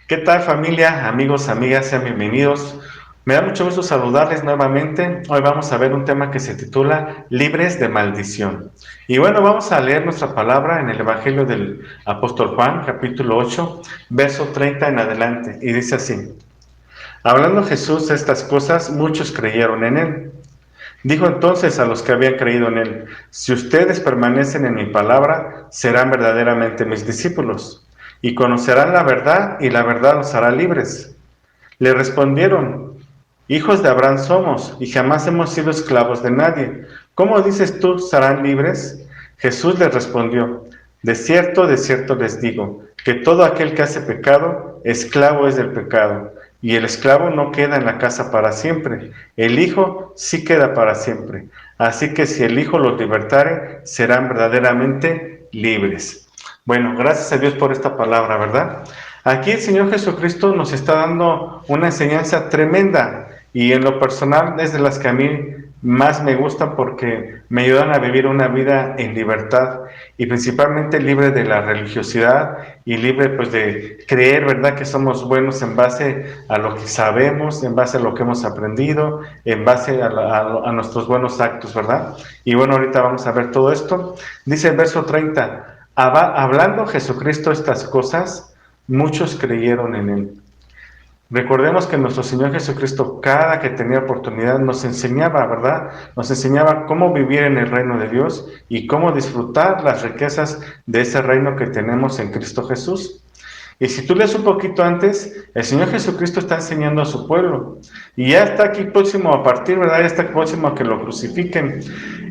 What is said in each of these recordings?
¿Qué tal familia, amigos, amigas? Sean bienvenidos. Me da mucho gusto saludarles nuevamente. Hoy vamos a ver un tema que se titula Libres de maldición. Y bueno, vamos a leer nuestra palabra en el Evangelio del apóstol Juan, capítulo 8, verso 30 en adelante. Y dice así: Hablando Jesús estas cosas, muchos creyeron en él. Dijo entonces a los que habían creído en él: Si ustedes permanecen en mi palabra, serán verdaderamente mis discípulos, y conocerán la verdad, y la verdad los hará libres. Le respondieron: Hijos de Abraham somos, y jamás hemos sido esclavos de nadie. ¿Cómo dices tú, serán libres? Jesús les respondió: de cierto les digo, que todo aquel que hace pecado, esclavo es del pecado. Y el esclavo no queda en la casa para siempre, el Hijo sí queda para siempre. Así que si el Hijo los libertare, serán verdaderamente libres. Bueno, gracias a Dios por esta palabra, ¿verdad? Aquí el Señor Jesucristo nos está dando una enseñanza tremenda y en lo personal es de las que a mí más me gustan porque me ayudan a vivir una vida en libertad y principalmente libre de la religiosidad y libre pues de creer, ¿verdad?, que somos buenos en base a lo que sabemos, en base a lo que hemos aprendido, en base a nuestros buenos actos, ¿verdad? Y bueno, ahorita vamos a ver todo esto. Dice el verso 30, hablando Jesucristo estas cosas, muchos creyeron en él. Recordemos que nuestro Señor Jesucristo, cada que tenía oportunidad, nos enseñaba, ¿verdad? Nos enseñaba cómo vivir en el reino de Dios y cómo disfrutar las riquezas de ese reino que tenemos en Cristo Jesús. Y si tú lees un poquito antes, el Señor Jesucristo está enseñando a su pueblo. Y ya está aquí próximo a partir, ¿verdad? Ya está próximo a que lo crucifiquen.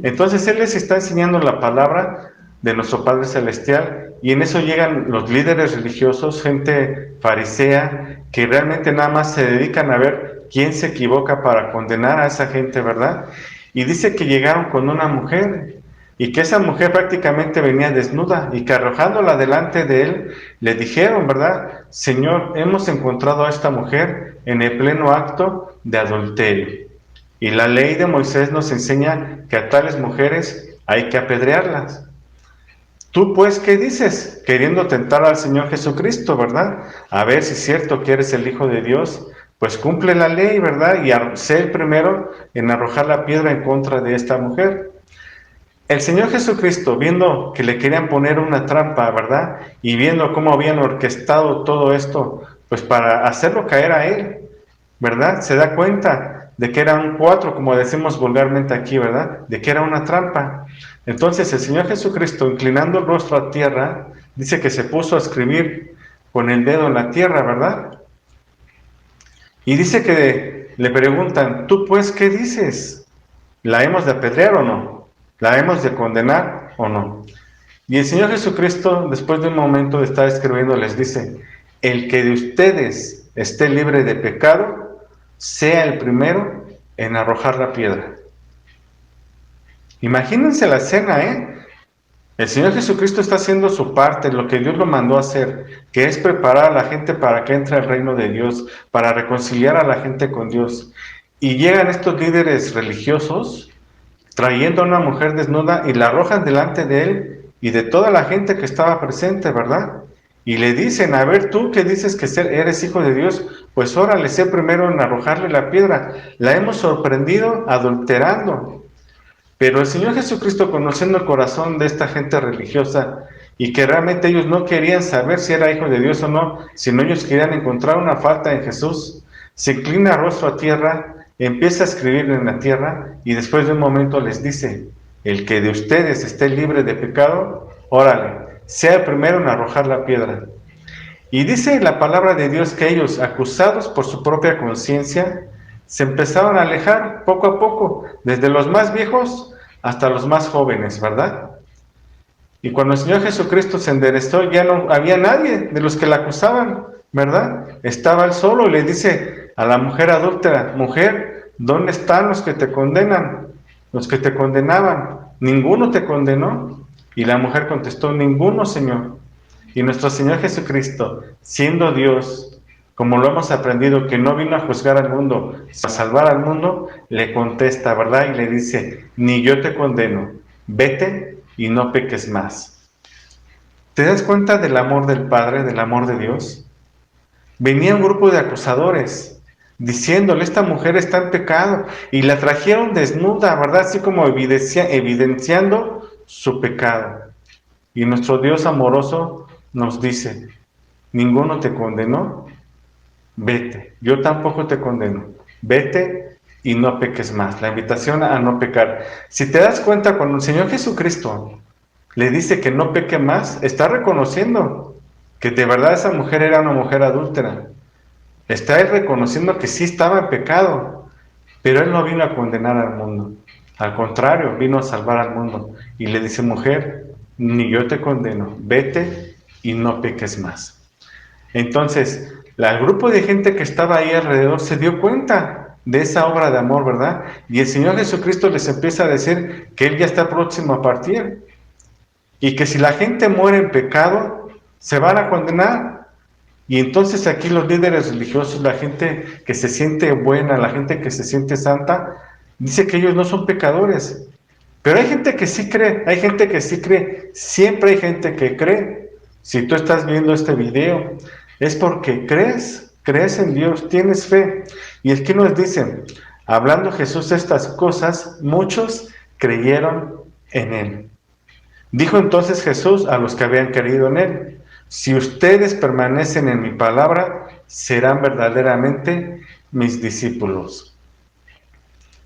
Entonces Él les está enseñando la palabra de nuestro Padre Celestial. Y en eso llegan los líderes religiosos, gente farisea, que realmente nada más se dedican a ver quién se equivoca para condenar a esa gente, ¿verdad? Y dice que llegaron con una mujer y que esa mujer prácticamente venía desnuda y que arrojándola delante de él, le dijeron, ¿verdad? Señor, hemos encontrado a esta mujer en el pleno acto de adulterio. Y la ley de Moisés nos enseña que a tales mujeres hay que apedrearlas. Tú pues, ¿qué dices? Queriendo tentar al Señor Jesucristo, ¿verdad? A ver si es cierto que eres el Hijo de Dios, pues cumple la ley, ¿verdad? Y sé el primero en arrojar la piedra en contra de esta mujer. El Señor Jesucristo, viendo que le querían poner una trampa, ¿verdad? Y viendo cómo habían orquestado todo esto, pues para hacerlo caer a él, ¿verdad? Se da cuenta de que era un cuatro, como decimos vulgarmente aquí, ¿verdad? De que era una trampa. Entonces el Señor Jesucristo, inclinando el rostro a tierra, dice que se puso a escribir con el dedo en la tierra, ¿verdad? Y dice que le preguntan: ¿tú pues qué dices? ¿La hemos de apedrear o no? ¿La hemos de condenar o no? Y el Señor Jesucristo, después de un momento de estar escribiendo, les dice: el que de ustedes esté libre de pecado, sea el primero en arrojar la piedra. Imagínense la escena, ¿eh? El Señor Jesucristo está haciendo su parte, lo que Dios lo mandó a hacer, que es preparar a la gente para que entre al reino de Dios, para reconciliar a la gente con Dios. Y llegan estos líderes religiosos trayendo a una mujer desnuda y la arrojan delante de él y de toda la gente que estaba presente, ¿verdad? Y le dicen: a ver, tú que dices que eres hijo de Dios, pues órale, sé primero en arrojarle la piedra. La hemos sorprendido adulterando. Pero el Señor Jesucristo, conociendo el corazón de esta gente religiosa y que realmente ellos no querían saber si era hijo de Dios o no, sino ellos querían encontrar una falta en Jesús, se inclina rostro a tierra, empieza a escribir en la tierra y después de un momento les dice: el que de ustedes esté libre de pecado, órale, sea el primero en arrojar la piedra. Y dice la palabra de Dios que ellos, acusados por su propia conciencia, se empezaron a alejar poco a poco, desde los más viejos hasta los más jóvenes, ¿verdad? Y cuando el Señor Jesucristo se enderezó, ya no había nadie de los que la acusaban, ¿verdad? Estaba él solo y le dice a la mujer adúltera: mujer, ¿dónde están los que te condenan? Los que te condenaban, ¿ninguno te condenó? Y la mujer contestó: ninguno, Señor. Y nuestro Señor Jesucristo, siendo Dios, como lo hemos aprendido, que no vino a juzgar al mundo, sino a salvar al mundo, le contesta, ¿verdad? Y le dice: ni yo te condeno, vete y no peques más. ¿Te das cuenta del amor del Padre, del amor de Dios? venía un grupo de acusadores diciéndole, esta mujer está en pecado, y la trajeron desnuda, ¿verdad? Así como evidenciando su pecado. Y nuestro Dios amoroso nos dice, ninguno te condenó, vete, yo tampoco te condeno, vete y no peques más. La invitación a no pecar. Si te das cuenta, cuando el Señor Jesucristo le dice que no peque más, está reconociendo que de verdad esa mujer era una mujer adúltera. Está él reconociendo que sí estaba en pecado, pero él no vino a condenar al mundo. Al contrario, vino a salvar al mundo. Y le dice, mujer, ni yo te condeno, vete y no peques más. Entonces, el grupo de gente que estaba ahí alrededor se dio cuenta de esa obra de amor, ¿verdad? Y el Señor Jesucristo les empieza a decir que Él ya está próximo a partir y que si la gente muere en pecado, se van a condenar. Y entonces aquí los líderes religiosos, la gente que se siente buena, la gente que se siente santa, dice que ellos no son pecadores. Pero hay gente que sí cree, hay gente que sí cree, siempre hay gente que cree. Si tú estás viendo este video, es porque crees en Dios, tienes fe. Y es que nos dicen, hablando Jesús estas cosas, muchos creyeron en Él. Dijo entonces Jesús a los que habían creído en Él, si ustedes permanecen en mi palabra, serán verdaderamente mis discípulos.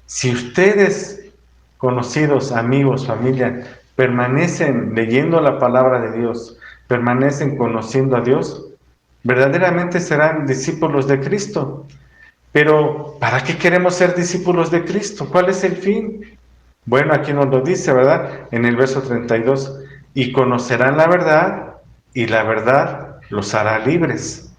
Si ustedes, conocidos, amigos, familia, permanecen leyendo la palabra de Dios, permanecen conociendo a Dios, verdaderamente serán discípulos de Cristo. Pero, ¿para qué queremos ser discípulos de Cristo? ¿Cuál es el fin? Bueno, aquí nos lo dice, ¿verdad? En el verso 32, y conocerán la verdad, y la verdad los hará libres.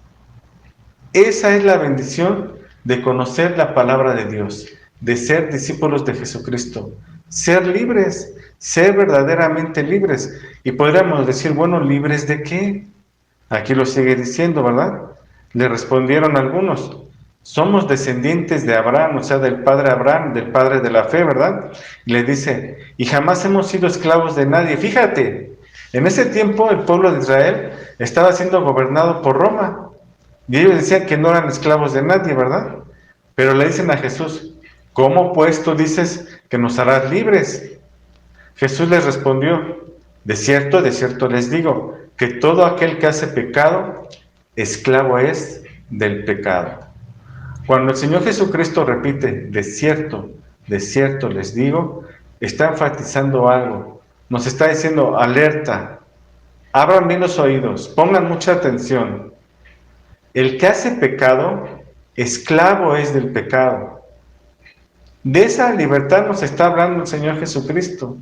Esa es la bendición de conocer la palabra de Dios, de ser discípulos de Jesucristo, ser libres, ser verdaderamente libres. Y podríamos decir, bueno, ¿libres de qué? Aquí lo sigue diciendo, ¿verdad? Le respondieron algunos, somos descendientes de Abraham, o sea, del padre Abraham, del padre de la fe, ¿verdad? Y le dice, y jamás hemos sido esclavos de nadie. Fíjate, en ese tiempo el pueblo de Israel estaba siendo gobernado por Roma, y ellos decían que no eran esclavos de nadie, ¿verdad? Pero le dicen a Jesús, ¿cómo pues tú dices que nos harás libres? Jesús les respondió, de cierto les digo, que todo aquel que hace pecado, esclavo es del pecado. Cuando el Señor Jesucristo repite, de cierto les digo, está enfatizando algo. Nos está diciendo, alerta, abran bien los oídos, pongan mucha atención. El que hace pecado, esclavo es del pecado. De esa libertad nos está hablando el Señor Jesucristo.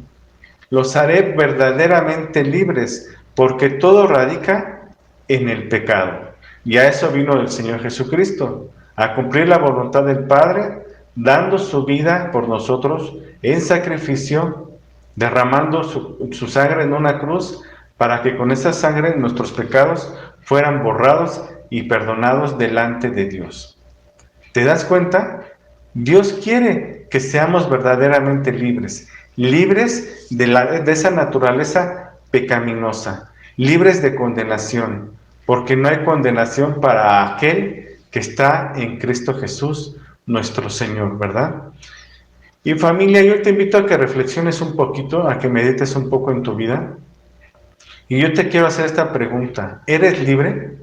Los haré verdaderamente libres, porque todo radica en el pecado. Y a eso vino el Señor Jesucristo, a cumplir la voluntad del Padre, dando su vida por nosotros en sacrificio, derramando su sangre en una cruz, para que con esa sangre nuestros pecados fueran borrados y perdonados delante de Dios. ¿Te das cuenta? Dios quiere que seamos verdaderamente libres, libres de esa naturaleza pecaminosa, libres de condenación, porque no hay condenación para aquel que está en Cristo Jesús, nuestro Señor, ¿verdad? Y familia, yo te invito a que reflexiones un poquito, a que medites un poco en tu vida. Y yo te quiero hacer esta pregunta, ¿eres libre?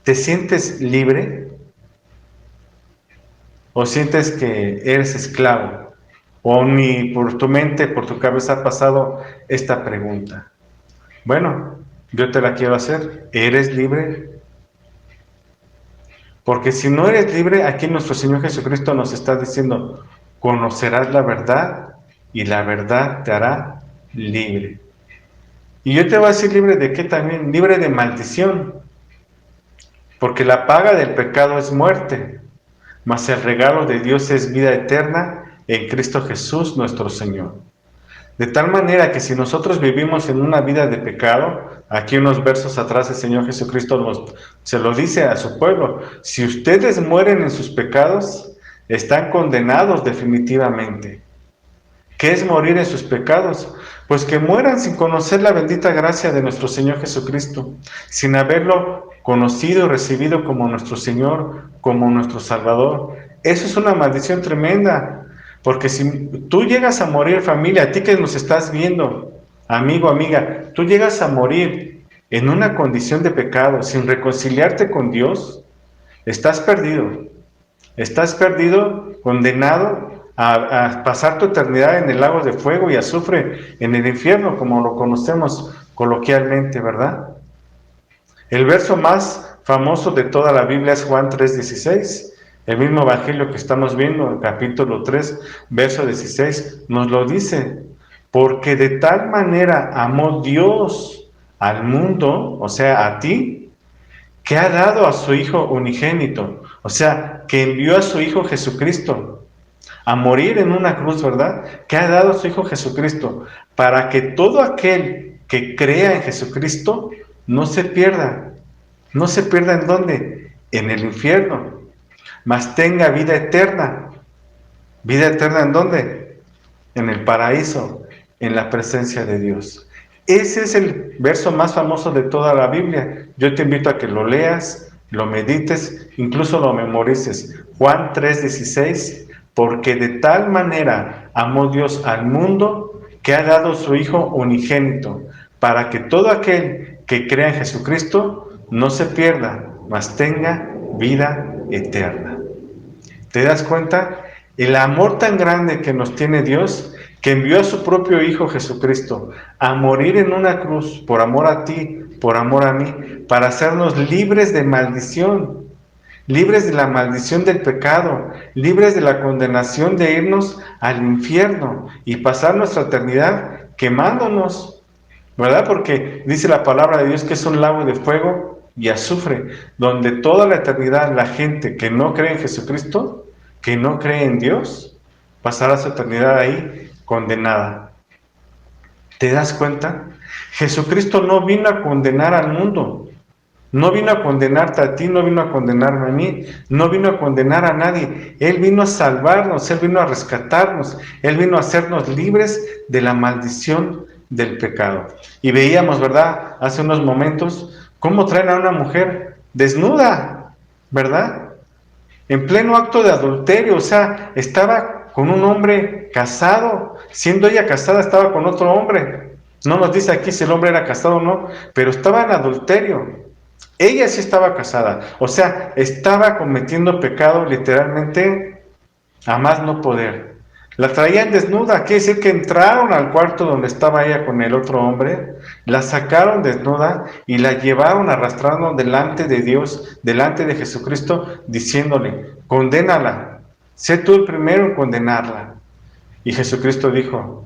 ¿Te sientes libre? ¿O sientes que eres esclavo? ¿O ni por tu mente, por tu cabeza ha pasado esta pregunta? Bueno, yo te la quiero hacer. ¿Eres libre? Porque si no eres libre, aquí nuestro Señor Jesucristo nos está diciendo, conocerás la verdad y la verdad te hará libre. Y yo te voy a decir libre de qué también, libre de maldición. Porque la paga del pecado es muerte, mas el regalo de Dios es vida eterna en Cristo Jesús nuestro Señor. De tal manera que si nosotros vivimos en una vida de pecado, aquí unos versos atrás el Señor Jesucristo se lo dice a su pueblo, si ustedes mueren en sus pecados, están condenados definitivamente. ¿Qué es morir en sus pecados? Pues que mueran sin conocer la bendita gracia de nuestro Señor Jesucristo, sin haberlo conocido y recibido como nuestro Señor, como nuestro Salvador. Eso es una maldición tremenda, porque si tú llegas a morir, familia, a ti que nos estás viendo, amigo, amiga, tú llegas a morir en una condición de pecado, sin reconciliarte con Dios, estás perdido. Estás perdido, condenado a pasar tu eternidad en el lago de fuego y azufre en el infierno, como lo conocemos coloquialmente, ¿verdad? El verso más famoso de toda la Biblia es Juan 3:16. El mismo evangelio que estamos viendo, el capítulo 3, verso 16, nos lo dice. Porque de tal manera amó Dios al mundo, o sea, a ti, que ha dado a su Hijo unigénito, o sea, que envió a su Hijo Jesucristo a morir en una cruz, ¿verdad? Que ha dado a su Hijo Jesucristo, para que todo aquel que crea en Jesucristo no se pierda. ¿No se pierda en dónde? En el infierno, mas tenga vida eterna. ¿Vida eterna en dónde? En el paraíso, en la presencia de Dios. Ese es el verso más famoso de toda la Biblia. Yo te invito a que lo leas, lo medites, incluso lo memorices. Juan 3:16, porque de tal manera amó Dios al mundo que ha dado su Hijo unigénito, para que todo aquel que crea en Jesucristo no se pierda, mas tenga vida eterna. ¿Te das cuenta? El amor tan grande que nos tiene Dios, que envió a su propio Hijo Jesucristo a morir en una cruz por amor a ti, por amor a mí, para hacernos libres de maldición, libres de la maldición del pecado, libres de la condenación de irnos al infierno y pasar nuestra eternidad quemándonos, ¿verdad? Porque dice la palabra de Dios que es un lago de fuego y azufre, donde toda la eternidad la gente que no cree en Jesucristo, que no cree en Dios, pasará su eternidad ahí condenada. ¿Te das cuenta? Jesucristo no vino a condenar al mundo, no vino a condenarte a ti, no vino a condenarme a mí, no vino a condenar a nadie. Él vino a salvarnos, Él vino a rescatarnos, Él vino a hacernos libres de la maldición del pecado. Y veíamos, ¿verdad? Hace unos momentos, cómo traen a una mujer desnuda, ¿verdad? En pleno acto de adulterio, o sea, estaba con un hombre casado, siendo ella casada estaba con otro hombre. No nos dice aquí si el hombre era casado o no, pero estaba en adulterio. Ella sí estaba casada, o sea, estaba cometiendo pecado literalmente a más no poder. La traían desnuda, quiere decir que entraron al cuarto donde estaba ella con el otro hombre, la sacaron desnuda y la llevaron arrastrando delante de Dios, delante de Jesucristo, diciéndole, condénala, sé tú el primero en condenarla. Y Jesucristo dijo,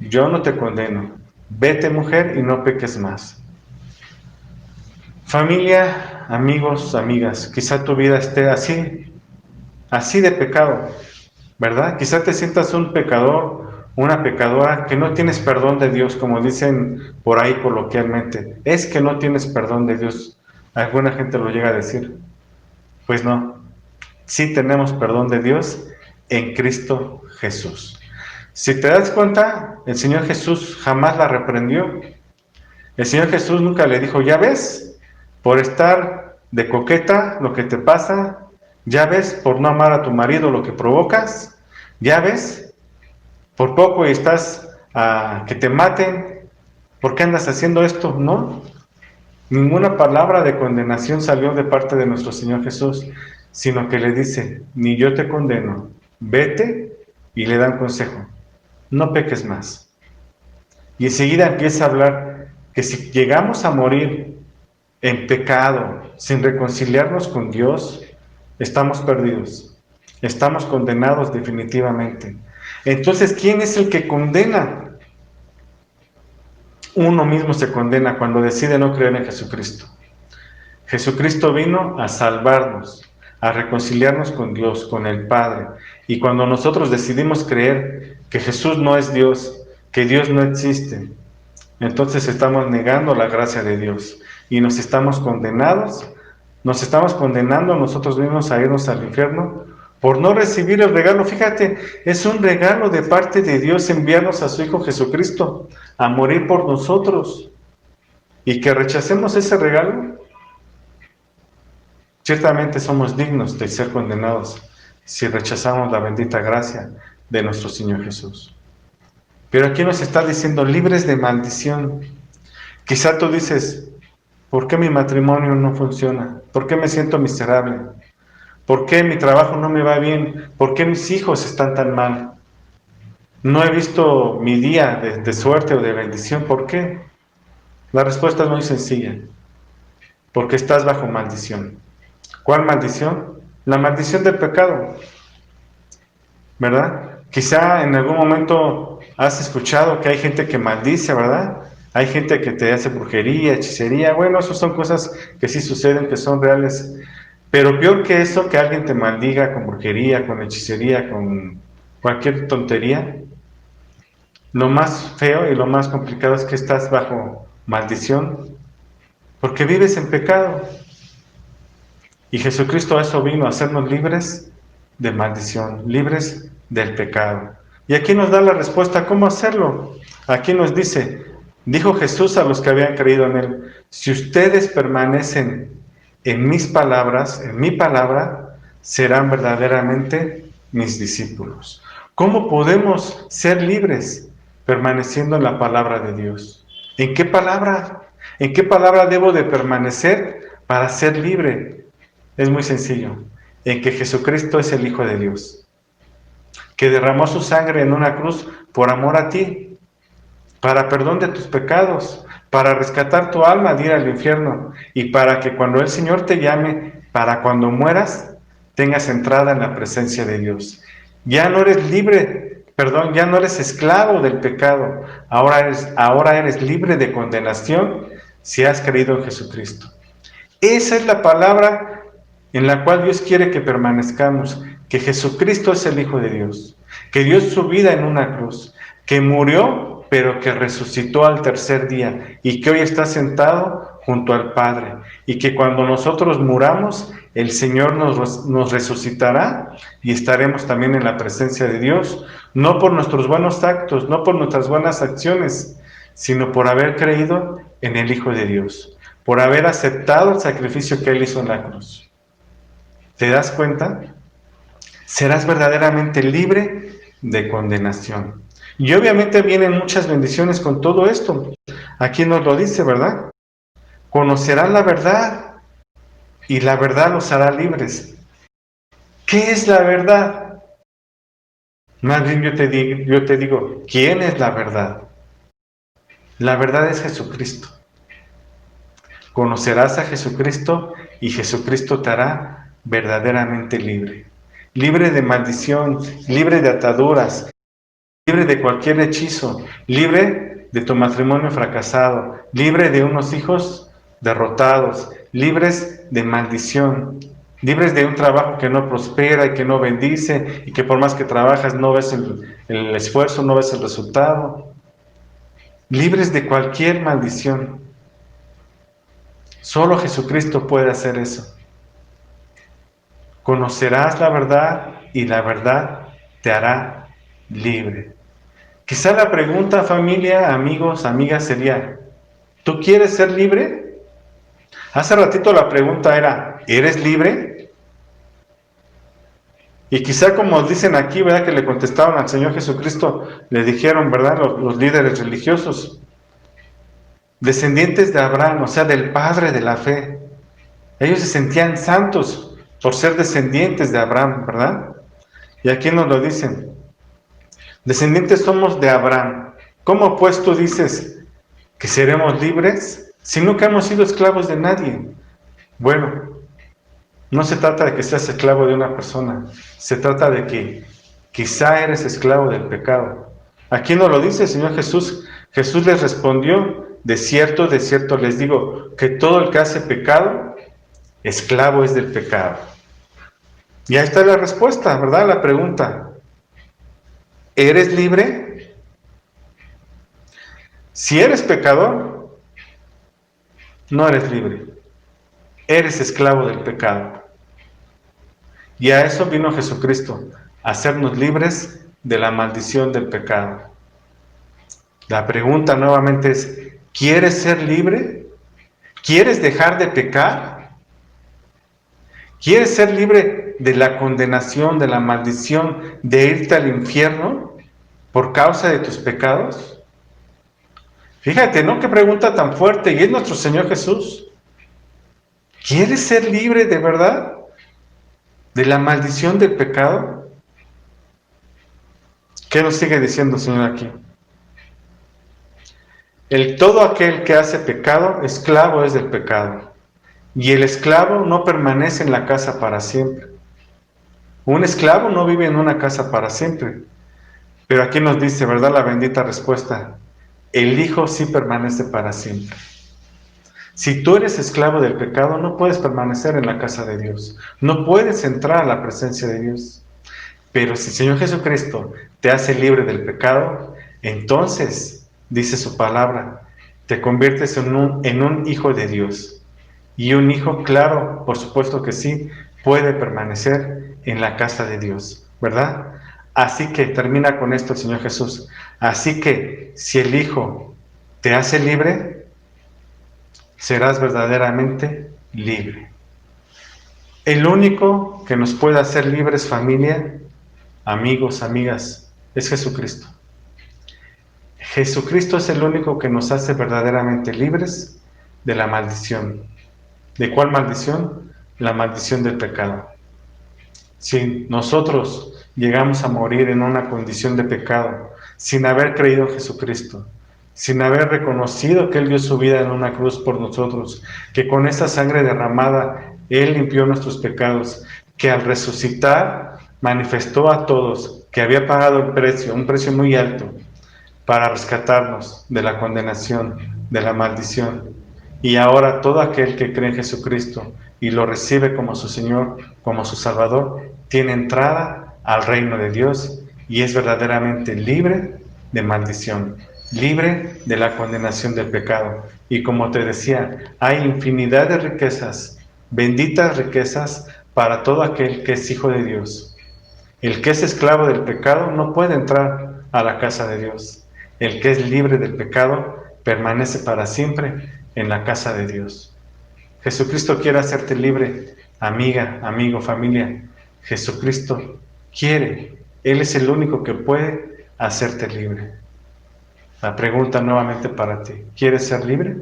yo no te condeno, vete mujer y no peques más. Familia, amigos, amigas, quizá tu vida esté así de pecado, ¿verdad? Quizá te sientas un pecador, una pecadora, que no tienes perdón de Dios, como dicen por ahí coloquialmente. Es que no tienes perdón de Dios. Alguna gente lo llega a decir. Pues no, sí tenemos perdón de Dios en Cristo Jesús. Si te das cuenta, el Señor Jesús jamás la reprendió. El Señor Jesús nunca le dijo, ya ves, por estar de coqueta lo que te pasa, ya ves, por no amar a tu marido lo que provocas, ya ves, por poco y estás a que te maten, ¿por qué andas haciendo esto? No, ninguna palabra de condenación salió de parte de nuestro Señor Jesús, sino que le dice, ni yo te condeno, vete, y le dan consejo, no peques más. Y enseguida empieza a hablar que si llegamos a morir en pecado, sin reconciliarnos con Dios, estamos perdidos, estamos condenados definitivamente. Entonces, ¿quién es el que condena? Uno mismo se condena cuando decide no creer en Jesucristo. Jesucristo vino a salvarnos, a reconciliarnos con Dios, con el Padre. Y cuando nosotros decidimos creer que Jesús no es Dios, que Dios no existe, entonces estamos negando la gracia de Dios y nos estamos condenando a nosotros mismos a irnos al infierno por no recibir el regalo. Fíjate, es un regalo de parte de Dios enviarnos a su Hijo Jesucristo a morir por nosotros, y que rechacemos ese regalo. Ciertamente somos dignos de ser condenados si rechazamos la bendita gracia de nuestro Señor Jesús. Pero aquí nos está diciendo libres de maldición. Quizá tú dices, ¿por qué mi matrimonio no funciona? ¿Por qué me siento miserable? ¿Por qué mi trabajo no me va bien? ¿Por qué mis hijos están tan mal? No he visto mi día de suerte o de bendición. ¿Por qué? La respuesta es muy sencilla. Porque estás bajo maldición. ¿Cuál maldición? La maldición del pecado, ¿verdad? Quizá en algún momento has escuchado que hay gente que maldice, ¿verdad? Hay gente que te hace brujería, hechicería. Bueno, esas son cosas que sí suceden, que son reales. Pero peor que eso, que alguien te maldiga con brujería, con hechicería, con cualquier tontería, lo más feo y lo más complicado es que estás bajo maldición, porque vives en pecado. Y Jesucristo a eso vino, a hacernos libres de maldición, libres del pecado. Y aquí nos da la respuesta, ¿cómo hacerlo? Aquí nos dice, dijo Jesús a los que habían creído en Él, si ustedes permanecen en mis palabras, en mi palabra, serán verdaderamente mis discípulos. ¿Cómo podemos ser libres? Permaneciendo en la palabra de Dios. ¿En qué palabra? ¿En qué palabra debo de permanecer para ser libre? Es muy sencillo, en que Jesucristo es el Hijo de Dios, que derramó su sangre en una cruz por amor a ti, para perdón de tus pecados, para rescatar tu alma de ir al infierno y para que cuando el Señor te llame, para cuando mueras, tengas entrada en la presencia de Dios. Ya no eres libre, perdón, ya no eres esclavo del pecado, ahora eres libre de condenación si has creído en Jesucristo. Esa es la palabra en la cual Dios quiere que permanezcamos, que Jesucristo es el Hijo de Dios, que dio su vida en una cruz, que murió, pero que resucitó al tercer día y que hoy está sentado junto al Padre, y que cuando nosotros muramos, el Señor nos resucitará y estaremos también en la presencia de Dios, no por nuestros buenos actos, no por nuestras buenas acciones, sino por haber creído en el Hijo de Dios, por haber aceptado el sacrificio que Él hizo en la cruz. ¿Te das cuenta? Serás verdaderamente libre de condenación. Y obviamente vienen muchas bendiciones con todo esto. Aquí nos lo dice, ¿verdad? Conocerán la verdad y la verdad los hará libres. ¿Qué es la verdad? Más bien yo te digo, ¿quién es la verdad? La verdad es Jesucristo. Conocerás a Jesucristo y Jesucristo te hará verdaderamente libre. Libre de maldición, libre de ataduras, libre de cualquier hechizo, libre de tu matrimonio fracasado, libre de unos hijos derrotados, libres de maldición, libres de un trabajo que no prospera y que no bendice y que por más que trabajas no ves el esfuerzo, no ves el resultado, libres de cualquier maldición. Solo Jesucristo puede hacer eso. Conocerás la verdad y la verdad te hará libre. Quizá la pregunta, familia, amigos, amigas, sería, ¿tú quieres ser libre? Hace ratito la pregunta era, ¿eres libre? Y quizá como dicen aquí, ¿verdad? Que le contestaron al Señor Jesucristo, le dijeron, ¿verdad? Los líderes religiosos, descendientes de Abraham, o sea, del padre de la fe. Ellos se sentían santos por ser descendientes de Abraham, ¿verdad? Y aquí nos lo dicen. Descendientes somos de Abraham. ¿Cómo pues tú dices que seremos libres si nunca hemos sido esclavos de nadie? Bueno, no se trata de que seas esclavo de una persona, se trata de que quizá eres esclavo del pecado. Aquí nos lo dice el Señor Jesús. Jesús les respondió, de cierto les digo, que todo el que hace pecado, esclavo es del pecado. Y ahí está la respuesta, ¿verdad? La pregunta, ¿eres libre? Si eres pecador, no eres libre. Eres esclavo del pecado. Y a eso vino Jesucristo, a hacernos libres de la maldición del pecado. La pregunta nuevamente es, ¿quieres ser libre? ¿Quieres dejar de pecar? ¿Quieres ser libre de la condenación, de la maldición, de irte al infierno por causa de tus pecados? Fíjate, ¿no? Qué pregunta tan fuerte. Y es nuestro Señor Jesús. ¿Quieres ser libre de verdad de la maldición del pecado? ¿Qué nos sigue diciendo el Señor aquí? Todo aquel que hace pecado, esclavo es del pecado. Y el esclavo no permanece en la casa para siempre. Un esclavo no vive en una casa para siempre. Pero aquí nos dice, ¿verdad? La bendita respuesta. El Hijo sí permanece para siempre. Si tú eres esclavo del pecado, no puedes permanecer en la casa de Dios. No puedes entrar a la presencia de Dios. Pero si el Señor Jesucristo te hace libre del pecado, entonces, dice su palabra, te conviertes en un hijo de Dios. Y un hijo, claro, por supuesto que sí, puede permanecer en la casa de Dios, ¿verdad? Así que termina con esto el Señor Jesús. Así que si el Hijo te hace libre, serás verdaderamente libre. El único que nos puede hacer libres, familia, amigos, amigas, es Jesucristo. Jesucristo es el único que nos hace verdaderamente libres de la maldición. ¿De cuál maldición? La maldición del pecado. Si nosotros llegamos a morir en una condición de pecado, sin haber creído en Jesucristo, sin haber reconocido que Él dio su vida en una cruz por nosotros, que con esa sangre derramada Él limpió nuestros pecados, que al resucitar manifestó a todos que había pagado el precio, un precio muy alto, para rescatarnos de la condenación, de la maldición. Y ahora todo aquel que cree en Jesucristo y lo recibe como su Señor, como su Salvador, tiene entrada al reino de Dios y es verdaderamente libre de maldición, libre de la condenación del pecado. Y como te decía, hay infinidad de riquezas, benditas riquezas para todo aquel que es hijo de Dios. El que es esclavo del pecado no puede entrar a la casa de Dios. El que es libre del pecado permanece para siempre en la casa de Dios. Jesucristo quiere hacerte libre, amiga, amigo, familia. Jesucristo quiere. Él es el único que puede hacerte libre. La pregunta nuevamente para ti. ¿Quieres ser libre?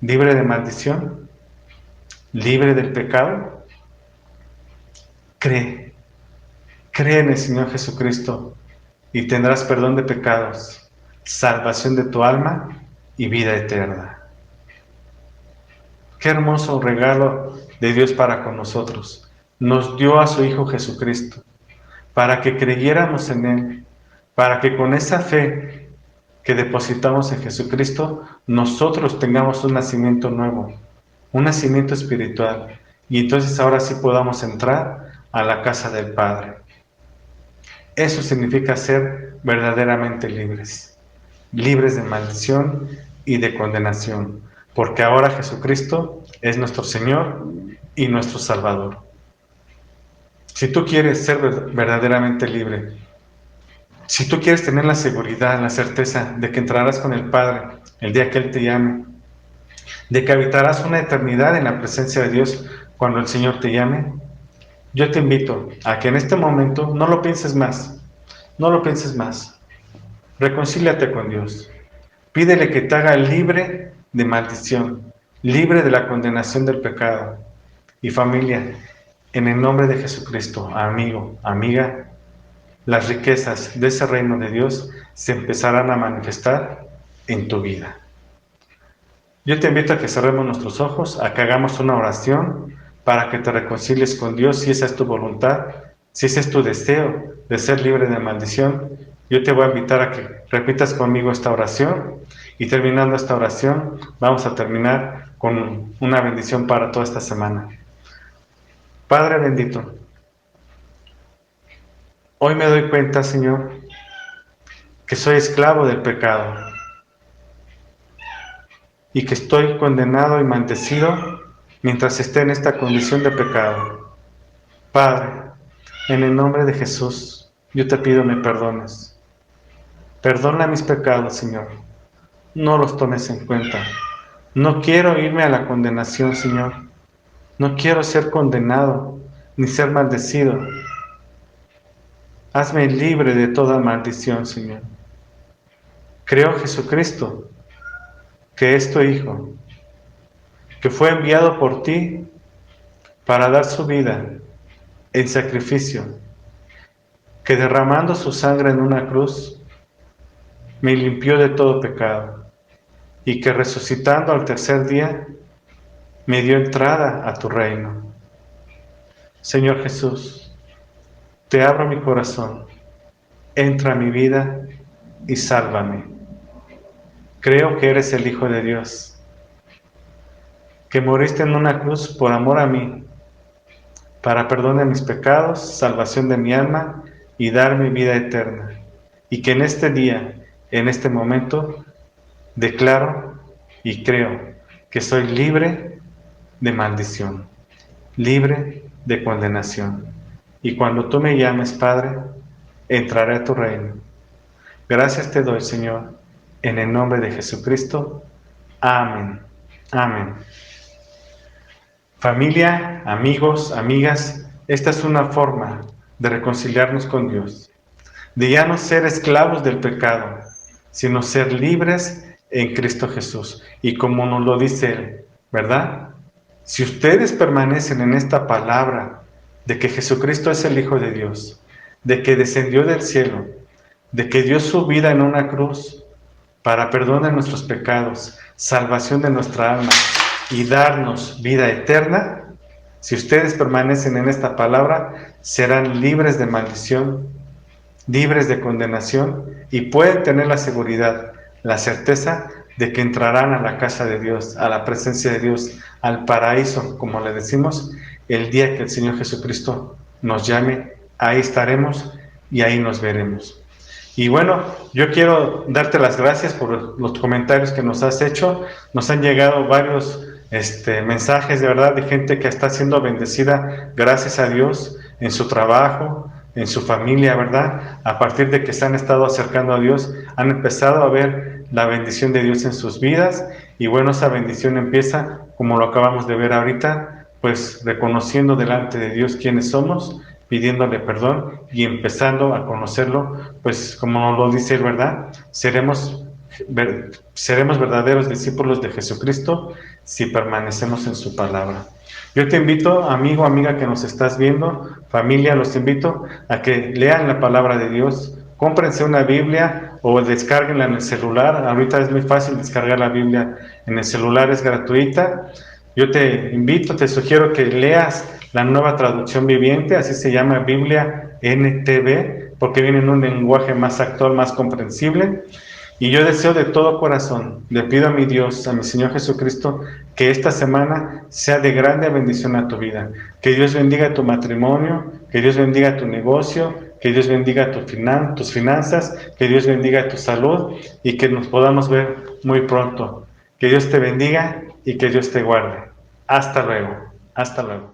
¿Libre de maldición? ¿Libre del pecado? Cree. Cree en el Señor Jesucristo y tendrás perdón de pecados, salvación de tu alma y vida eterna. Qué hermoso regalo de Dios para con nosotros. Nos dio a su Hijo Jesucristo para que creyéramos en Él, para que con esa fe que depositamos en Jesucristo, nosotros tengamos un nacimiento nuevo, un nacimiento espiritual, y entonces ahora sí podamos entrar a la casa del Padre. Eso significa ser verdaderamente libres, libres de maldición y de condenación, porque ahora Jesucristo es nuestro Señor y nuestro Salvador. Si tú quieres ser verdaderamente libre, si tú quieres tener la seguridad, la certeza de que entrarás con el Padre el día que Él te llame, de que habitarás una eternidad en la presencia de Dios cuando el Señor te llame, yo te invito a que en este momento no lo pienses más, no lo pienses más. Reconcíliate con Dios. Pídele que te haga libre de maldición, libre de la condenación del pecado. Y familia, en el nombre de Jesucristo, amigo, amiga, las riquezas de ese reino de Dios se empezarán a manifestar en tu vida. Yo te invito a que cerremos nuestros ojos, a que hagamos una oración para que te reconcilies con Dios, si esa es tu voluntad, si ese es tu deseo de ser libre de maldición. Yo te voy a invitar a que repitas conmigo esta oración y terminando esta oración vamos a terminar con una bendición para toda esta semana. Padre bendito, hoy me doy cuenta, Señor, que soy esclavo del pecado y que estoy condenado y maldecido mientras esté en esta condición de pecado. Padre, en el nombre de Jesús, yo te pido me perdones. Perdona mis pecados, Señor. No los tomes en cuenta. No quiero irme a la condenación, Señor. No quiero ser condenado ni ser maldecido. Hazme libre de toda maldición, Señor. Creo en Jesucristo, que es tu Hijo, que fue enviado por ti para dar su vida en sacrificio, que derramando su sangre en una cruz, me limpió de todo pecado, y que resucitando al tercer día, me dio entrada a tu reino. Señor Jesús, te abro mi corazón, entra a mi vida y sálvame. Creo que eres el Hijo de Dios, que moriste en una cruz por amor a mí, para perdón de mis pecados, salvación de mi alma y dar mi vida eterna. Y que en este día, en este momento, declaro y creo que soy libre de maldición, libre de condenación. Y cuando tú me llames, Padre, entraré a tu reino. Gracias te doy, Señor, en el nombre de Jesucristo. Amén. Amén. Familia, amigos, amigas, esta es una forma de reconciliarnos con Dios, de ya no ser esclavos del pecado, sino ser libres en Cristo Jesús. Y como nos lo dice Él, ¿verdad? Si ustedes permanecen en esta palabra de que Jesucristo es el Hijo de Dios, de que descendió del cielo, de que dio su vida en una cruz para perdón de nuestros pecados, salvación de nuestra alma y darnos vida eterna, si ustedes permanecen en esta palabra, serán libres de maldición, libres de condenación y pueden tener la seguridad, la certeza de que entrarán a la casa de Dios, a la presencia de Dios, al paraíso, como le decimos, el día que el Señor Jesucristo nos llame. Ahí estaremos y ahí nos veremos. Y bueno, yo quiero darte las gracias por los comentarios que nos has hecho. Nos han llegado varios mensajes de verdad de gente que está siendo bendecida, gracias a Dios, en su trabajo, en su familia, ¿verdad? A partir de que se han estado acercando a Dios, han empezado a ver la bendición de Dios en sus vidas. Y bueno, esa bendición empieza, como lo acabamos de ver ahorita, pues reconociendo delante de Dios quiénes somos, pidiéndole perdón y empezando a conocerlo, pues como nos lo dice Él, ¿verdad? Seremos verdaderos discípulos de Jesucristo si permanecemos en su palabra. Yo te invito, amigo, amiga que nos estás viendo, familia, los invito a que lean la palabra de Dios, cómprense una Biblia o descárguenla en el celular. Ahorita es muy fácil descargar la Biblia en el celular, es gratuita. Yo te invito, te sugiero que leas la Nueva Traducción Viviente, así se llama, Biblia NTV, porque viene en un lenguaje más actual, más comprensible. Y yo deseo de todo corazón, le pido a mi Dios, a mi Señor Jesucristo, que esta semana sea de grande bendición a tu vida. Que Dios bendiga tu matrimonio, que Dios bendiga tu negocio, que Dios bendiga tus finanzas, que Dios bendiga tu salud y que nos podamos ver muy pronto. Que Dios te bendiga y que Dios te guarde. Hasta luego. Hasta luego.